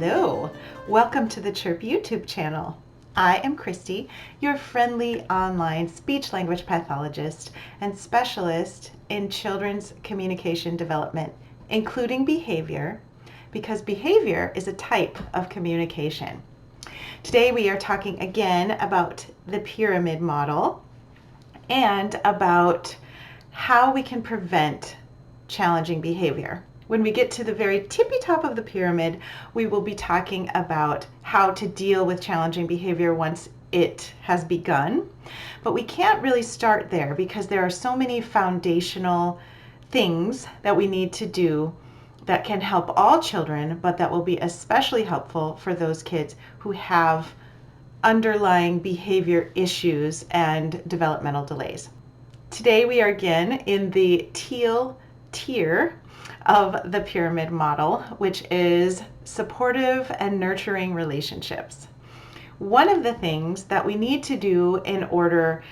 Hello, welcome to the Chirp YouTube channel. I am Christy, your friendly online speech language pathologist and specialist in children's communication development, including behavior, because behavior is a type of communication. Today we are talking again about the pyramid model and about how we can prevent challenging behavior. When we get to the very tippy top of the pyramid, we will be talking about how to deal with challenging behavior once it has begun. But we can't really start there because there are so many foundational things that we need to do that can help all children, but that will be especially helpful for those kids who have underlying behavior issues and developmental delays. Today we are again in the teal tier of the pyramid model, which is supportive and nurturing relationships. One of the things that we need to do in order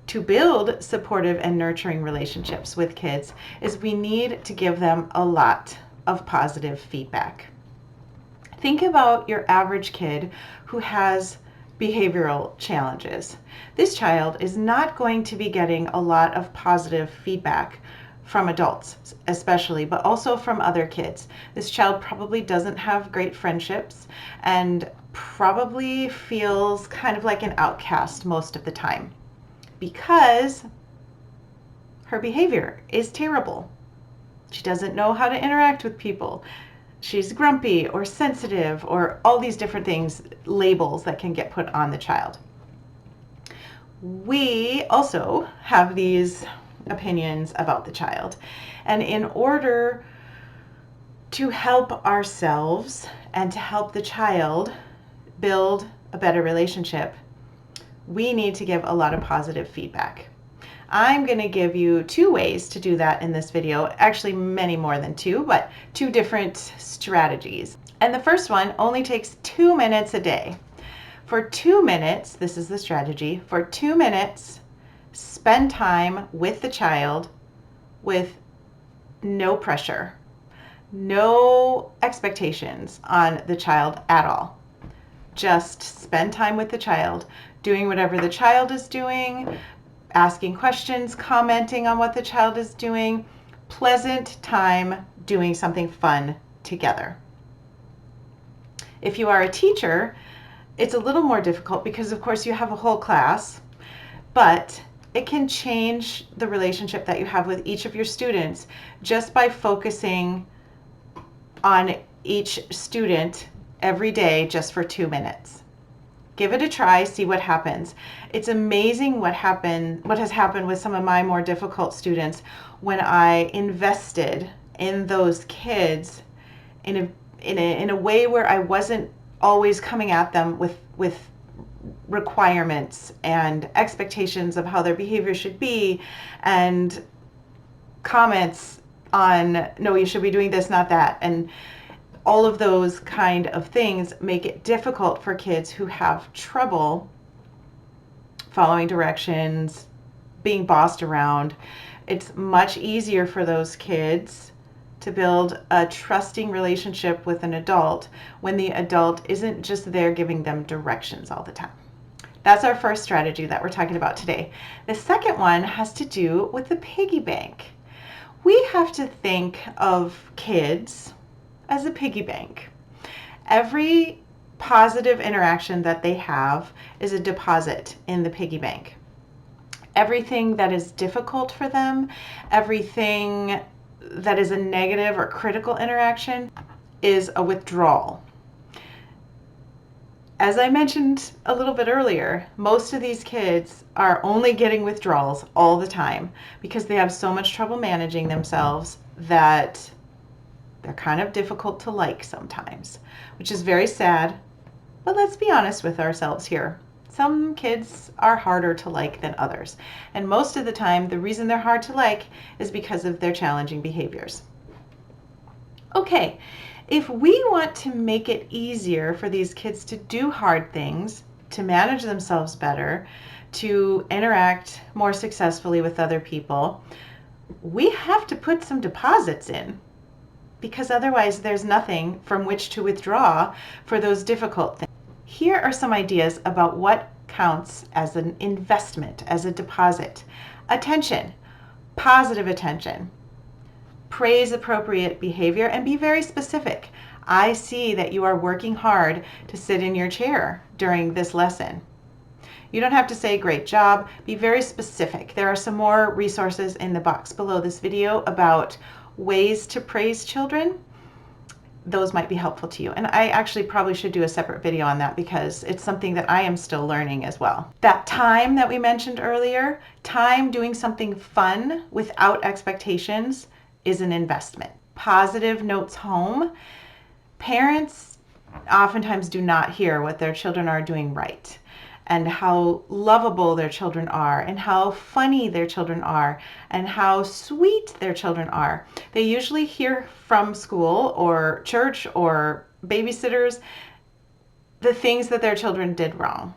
to build supportive and nurturing relationships with kids is we need to give them a lot of positive feedback. Think about your average kid who has behavioral challenges. This child is not going to be getting a lot of positive feedback from adults especially, but also from other kids. This child probably doesn't have great friendships and probably feels kind of like an outcast most of the time because her behavior is terrible. She doesn't know how to interact with people. She's grumpy or sensitive or all these different things, labels that can get put on the child. We also have these opinions about the child. And in order to help ourselves and to help the child build a better relationship, we need to give a lot of positive feedback. I'm going to give you two ways to do that in this video, actually many more than two, but two different strategies. And the first one only takes 2 minutes a day. For 2 minutes, this is the strategy, for 2 minutes, spend time with the child with no pressure, no expectations on the child at all. Just spend time with the child, doing whatever the child is doing, asking questions, commenting on what the child is doing, pleasant time doing something fun together. If you are a teacher, it's a little more difficult because of course you have a whole class, but it can change the relationship that you have with each of your students just by focusing on each student every day just for 2 minutes. Give it a try, see what happens. It's amazing what has happened with some of my more difficult students when I invested in those kids in a way where I wasn't always coming at them with requirements and expectations of how their behavior should be and comments on, no, you should be doing this, not that. And all of those kind of things make it difficult for kids who have trouble following directions, being bossed around. It's much easier for those kids to build a trusting relationship with an adult when the adult isn't just there giving them directions all the time. That's our first strategy that we're talking about today. The second one has to do with the piggy bank. We have to think of kids as a piggy bank. Every positive interaction that they have is a deposit in the piggy bank. Everything that is difficult for them, everything that is a negative or critical interaction is a withdrawal. As I mentioned a little bit earlier, most of these kids are only getting withdrawals all the time because they have so much trouble managing themselves that they're kind of difficult to like sometimes, which is very sad. But let's be honest with ourselves here. Some kids are harder to like than others. And most of the time, the reason they're hard to like is because of their challenging behaviors. Okay, if we want to make it easier for these kids to do hard things, to manage themselves better, to interact more successfully with other people, we have to put some deposits in. because otherwise there's nothing from which to withdraw for those difficult things. Here are some ideas about what counts as an investment, as a deposit. Attention, positive attention. Praise appropriate behavior and be very specific. I see that you are working hard to sit in your chair during this lesson. You don't have to say great job. Be very specific. There are some more resources in the box below this video about ways to praise children. Those might be helpful to you. And I actually probably should do a separate video on that because it's something that I am still learning as well. That time that we mentioned earlier, time doing something fun without expectations is an investment. Positive notes home. Parents oftentimes do not hear what their children are doing right, and how lovable their children are, and how funny their children are, and how sweet their children are. They usually hear from school or church or babysitters the things that their children did wrong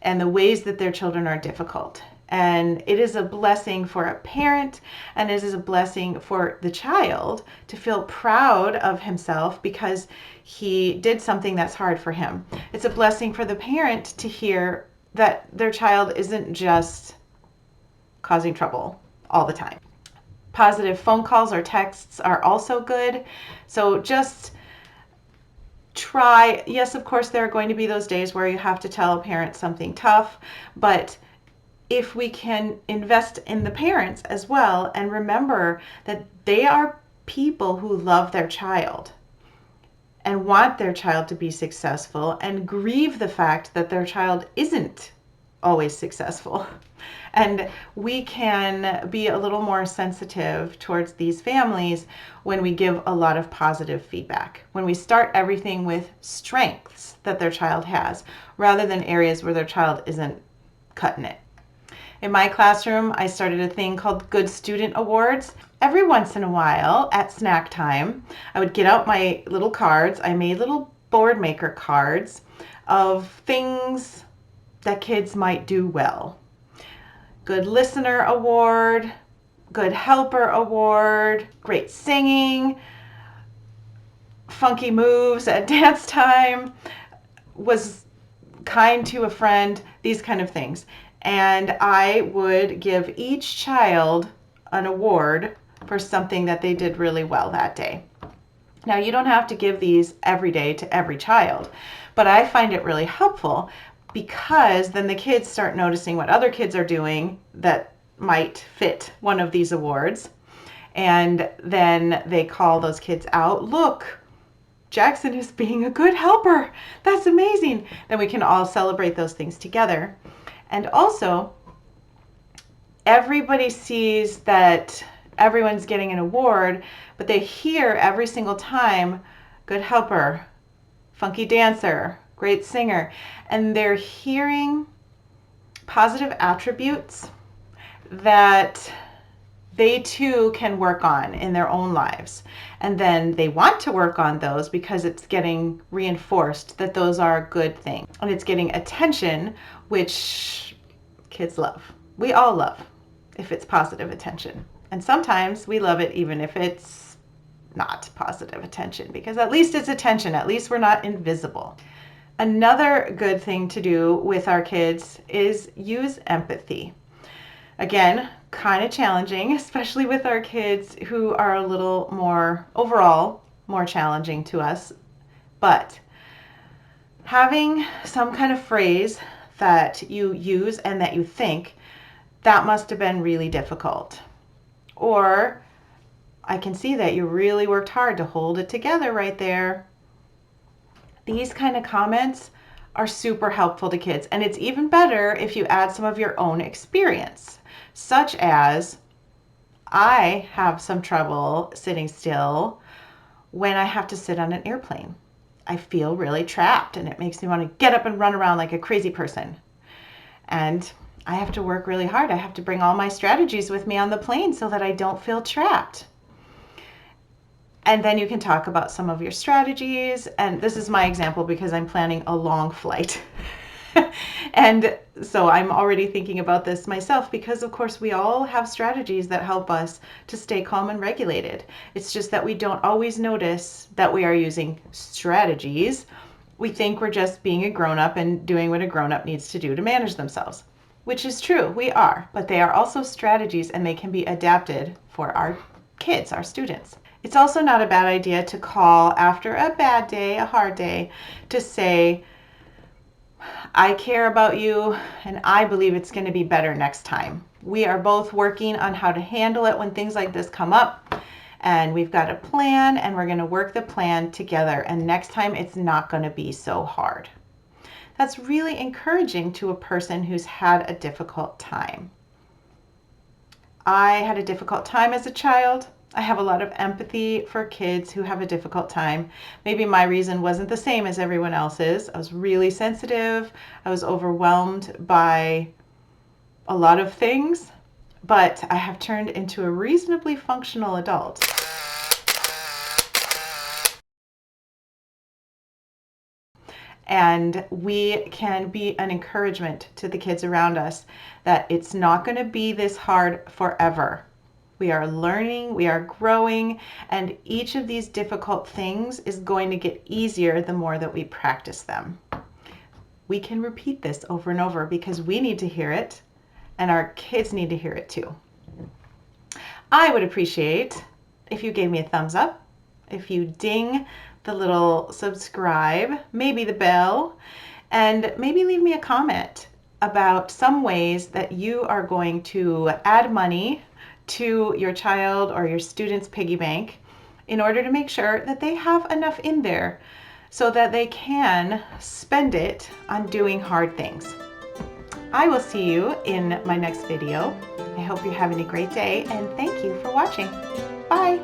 and the ways that their children are difficult. And it is a blessing for a parent, and it is a blessing for the child to feel proud of himself because he did something that's hard for him. It's a blessing for the parent to hear that their child isn't just causing trouble all the time. Positive phone calls or texts are also good. So just try. Yes, of course, there are going to be those days where you have to tell a parent something tough, but if we can invest in the parents as well and remember that they are people who love their child and want their child to be successful and grieve the fact that their child isn't always successful. And we can be a little more sensitive towards these families when we give a lot of positive feedback, when we start everything with strengths that their child has rather than areas where their child isn't cutting it. In my classroom, I started a thing called Good Student Awards. Every once in a while at snack time, I would get out my little cards. I made little Boardmaker cards of things that kids might do well. Good Listener Award, Good Helper Award, great singing, funky moves at dance time, was kind to a friend, these kind of things. And I would give each child an award for something that they did really well that day. Now, you don't have to give these every day to every child, but I find it really helpful because then the kids start noticing what other kids are doing that might fit one of these awards. And then they call those kids out. Look, Jackson is being a good helper. That's amazing. Then we can all celebrate those things together. And also, everybody sees that everyone's getting an award, but they hear every single time, good helper, funky dancer, great singer, and they're hearing positive attributes that they too can work on in their own lives. And then they want to work on those because it's getting reinforced that those are good things. And it's getting attention, which kids love. We all love if it's positive attention. And sometimes we love it even if it's not positive attention, because at least it's attention. At least we're not invisible. Another good thing to do with our kids is use empathy. Again, kind of challenging, especially with our kids who are a little more, overall, more challenging to us. But having some kind of phrase that you use and that you think, that must have been really difficult. Or, I can see that you really worked hard to hold it together right there. These kind of comments are super helpful to kids. And it's even better if you add some of your own experience, such as, I have some trouble sitting still when I have to sit on an airplane. I feel really trapped and it makes me want to get up and run around like a crazy person. And I have to work really hard. I have to bring all my strategies with me on the plane so that I don't feel trapped. And then you can talk about some of your strategies. And this is my example because I'm planning a long flight. And so I'm already thinking about this myself because, of course, we all have strategies that help us to stay calm and regulated. It's just that we don't always notice that we are using strategies. We think we're just being a grown-up and doing what a grown-up needs to do to manage themselves, which is true, we are, but they are also strategies and they can be adapted for our kids, our students. It's also not a bad idea to call after a bad day, a hard day, to say, I care about you and I believe it's going to be better next time. We are both working on how to handle it when things like this come up, and we've got a plan and we're going to work the plan together, and next time it's not going to be so hard. That's really encouraging to a person who's had a difficult time. I had a difficult time as a child. I have a lot of empathy for kids who have a difficult time. Maybe my reason wasn't the same as everyone else's. I was really sensitive. I was overwhelmed by a lot of things, but I have turned into a reasonably functional adult. And we can be an encouragement to the kids around us that it's not going to be this hard forever. We are learning, we are growing, and each of these difficult things is going to get easier the more that we practice them. We can repeat this over and over because we need to hear it, and our kids need to hear it too. I would appreciate if you gave me a thumbs up, if you ding the little subscribe, maybe the bell, and maybe leave me a comment about some ways that you are going to add money to your child or your student's piggy bank in order to make sure that they have enough in there so that they can spend it on doing hard things. I will see you in my next video. I hope you're having a great day and thank you for watching. Bye.